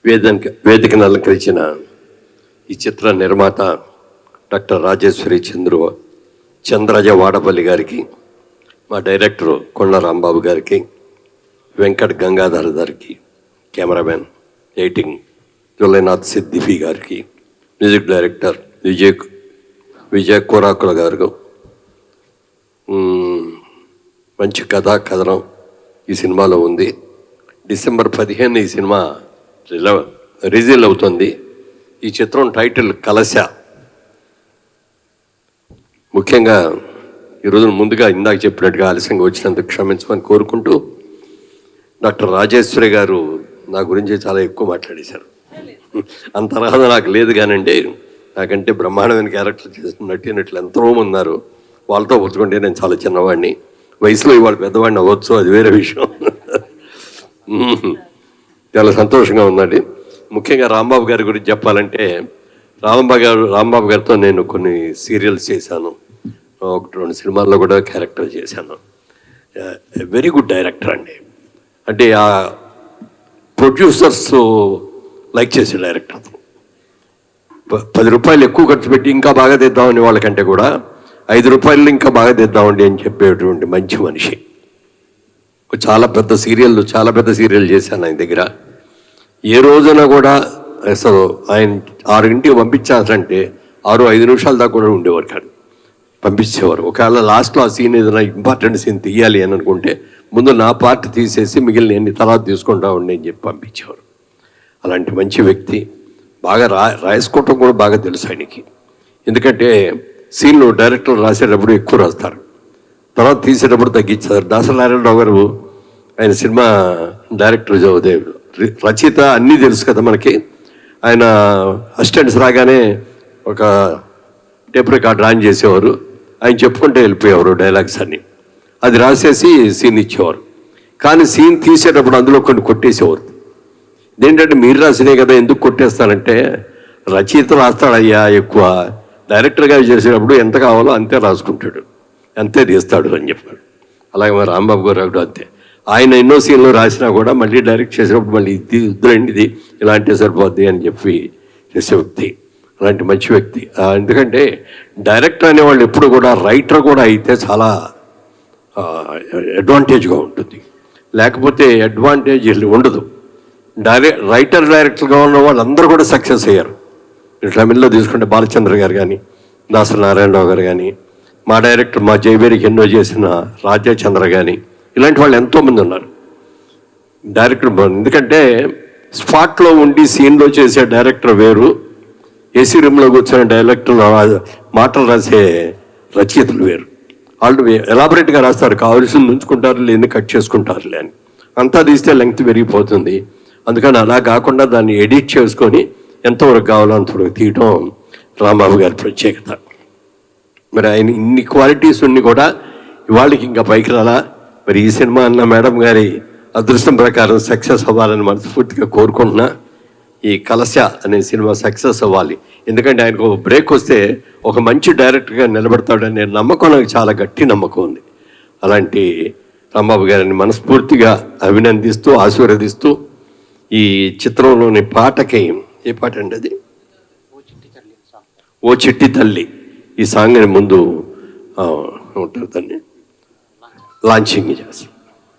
వేదికను అలంకరించిన ఈ చిత్ర నిర్మాత డాక్టర్ రాజేశ్వరి చంద్రజ వాడపల్లి గారికి, మా డైరెక్టర్ కొండ రాంబాబు గారికి, వెంకట్ గంగాధర్ గారికి, కెమెరామెన్ ఎడిటింగ్ జుల్లైనాథ్ సిద్దిఫీ గారికి, మ్యూజిక్ డైరెక్టర్ విజయ్ కోరాకుల గారు. మంచి కథనం ఈ సినిమాలో ఉంది. డిసెంబర్ 15 ఈ సినిమా రిలీజ్ అవుతుంది. ఈ చిత్రం టైటిల్ కలశ. ముఖ్యంగా ఈరోజు ముందుగా ఇందాక చెప్పినట్టుగా ఆలస్యంగా వచ్చినందుకు క్షమించమని కోరుకుంటూ, డాక్టర్ రాజేశ్వరి గారు నా గురించి చాలా ఎక్కువ మాట్లాడేశారు. అంత అర్హత నాకు లేదు కానండి, నాకంటే బ్రహ్మాండమైన క్యారెక్టర్ చేసిన నటినట్లు ఎంతోమంది ఉన్నారు. వాళ్ళతో పోల్చుకుంటే నేను చాలా చిన్నవాడిని, వయసులో ఇవాళ పెద్దవాడిని అవ్వచ్చు, అది వేరే విషయం. చాలా సంతోషంగా ఉందండి. ముఖ్యంగా రాంబాబు గారి గురించి చెప్పాలంటే, రాంబాబు గారితో నేను కొన్ని సీరియల్స్ చేశాను, 1-2 సినిమాల్లో కూడా క్యారెక్టర్ చేశాను. వెరీ గుడ్ డైరెక్టర్ అండి. అంటే ఆ ప్రొడ్యూసర్స్ లైక్ చేసే డైరెక్టర్. 10 రూపాయలు ఎక్కువ ఖర్చు పెట్టి ఇంకా బాగా తెద్దామని వాళ్ళకంటే కూడా 5 రూపాయలు ఇంకా బాగా తెద్దామండి అని చెప్పేటువంటి మంచి మనిషి. చాలా పెద్ద సీరియల్ చేశాను ఆయన దగ్గర. ఏ రోజున కూడా అసలు ఆయన 6 పంపించాలంటే 6-5 నిమిషాల దాకా కూడా ఉండేవారు కాదు, పంపించేవారు. ఒకవేళ లాస్ట్లో ఆ సీన్ ఏదైనా ఇంపార్టెంట్ సీన్ తీయాలి అని అనుకుంటే ముందు నా పార్ట్ తీసేసి మిగిలిన ఎన్ని తర్వాత తీసుకుంటా ఉండి అని చెప్పి పంపించేవారు. అలాంటి మంచి వ్యక్తి. బాగా రాసుకోవటం కూడా బాగా తెలుసు ఆయనకి. ఎందుకంటే సీన్లు డైరెక్టర్ రాసేటప్పుడు ఎక్కువ రాస్తారు, తర్వాత తీసేటప్పుడు తగ్గించారు. దాసనారాయణరావు గారు ఆయన సినిమా డైరెక్టర్, రచయిత, అన్నీ తెలుసు కదా మనకి. ఆయన అసిస్టెంట్స్ రాగానే ఒక టేప్ రికార్డ్ ఆన్ చేసేవారు, ఆయన చెప్పుకుంటే వెళ్ళిపోయేవారు డైలాగ్స్ అన్నీ. అది రాసేసి సీన్ ఇచ్చేవారు. కానీ సీన్ తీసేటప్పుడు అందులో కొన్ని కొట్టేసేవారు. ఇదేంటంటే మీరు రాసినే కదా, ఎందుకు కొట్టేస్తానంటే రచయిత రాస్తాడయ్యా ఎక్కువ, డైరెక్టర్గా చేసేటప్పుడు ఎంత కావాలో అంతే రాసుకుంటాడు, అంతే తీస్తాడు అని చెప్పాడు. అలాగే మరి రాంబాబు గారు అంతే. ఆయన ఎన్నో సీన్లు రాసినా కూడా మళ్ళీ డైరెక్ట్ చేసేటప్పుడు మళ్ళీ ఇది వద్దులేండి, ఇది ఇలాంటి సరిపోద్ది అని చెప్పి చేసే వ్యక్తి. అలాంటి మంచి వ్యక్తి. ఎందుకంటే డైరెక్టర్ అనేవాళ్ళు ఎప్పుడు కూడా రైటర్ కూడా అయితే చాలా అడ్వాంటేజ్గా ఉంటుంది, లేకపోతే అడ్వాంటేజ్ ఉండదు. డైరెక్టర్గా ఉన్న వాళ్ళందరూ కూడా సక్సెస్ అయ్యారు. తమిళ్లో తీసుకుంటే బాలచంద్ర గారు కానీ, దాసనారాయణరావు గారు కానీ, మా డైరెక్టర్ మా జయబేరికి ఎన్నో చేసిన రాజచంద్ర కానీ, ఇలాంటి వాళ్ళు ఎంతోమంది ఉన్నారు డైరెక్టర్. ఎందుకంటే స్పాట్లో ఉండి సీన్లో చేసే డైరెక్టర్ వేరు, ఏసీ రూమ్లో కూర్చొని డైరెక్టర్ మాటలు రాసే రచయితలు వేరు. వాళ్ళు ఎలాబరేట్గా రాస్తారు, కావాల్సింది ఉంచుకుంటారు, లేని కట్ చేసుకుంటారులే అని. అంతా తీస్తే లెంగ్త్ పెరిగిపోతుంది. అందుకని అలా కాకుండా దాన్ని ఎడిట్ చేసుకొని ఎంతవరకు కావాలో అంతవరకు తీయటం రాంబాబు గారి ప్రత్యేకత. మరి ఆయన ఇన్ని క్వాలిటీస్ ఉన్ని కూడా ఇవాళకి ఇంకా పైకి రాలా. మరి ఈ సినిమా అన్న మేడం గారి అదృష్టం ప్రకారం సక్సెస్ అవ్వాలని మనస్ఫూర్తిగా కోరుకుంటున్నా. ఈ కలశ అనే సినిమా సక్సెస్ అవ్వాలి. ఎందుకంటే ఆయనకు ఒక బ్రేక్ వస్తే ఒక మంచి డైరెక్టర్గా నిలబడతాడనే నమ్మకం నాకు చాలా గట్టి నమ్మకం ఉంది. అలాంటి రాంబాబు గారిని మనస్ఫూర్తిగా అభినందిస్తూ ఆశీర్వదిస్తూ, ఈ చిత్రంలోని పాటకి, ఏ పాట అండి అది, ఓ చిట్టి తల్లి, ఈ సాంగ్ని ముందు ఉంటారు, దాన్ని లాంచింగ్ చేస్తారు.